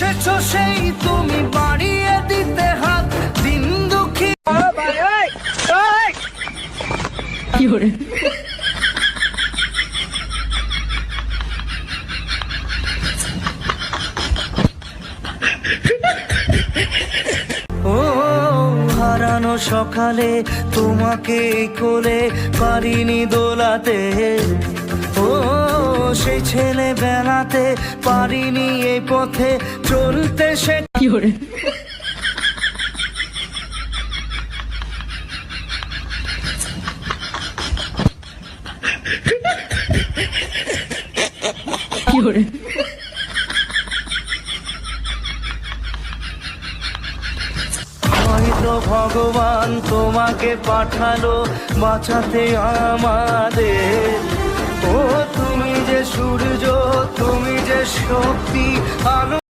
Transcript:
এসেছো সেই তুমি বাড়িয়ে দিতে হাত, দিন দুঃখী ও হারানো সকালে তোমাকে কোলে পারিনি দোলাতে, ও সেই ছেলে বেলাতে পারিনি এই পথে চলতে, সে কি করে কি করে হয়তো ভগবান তোমাকে পাঠালো বাঁচাতে আমাদের, ও তুমি যে সূর্য, তুমি যে শক্তি, আলো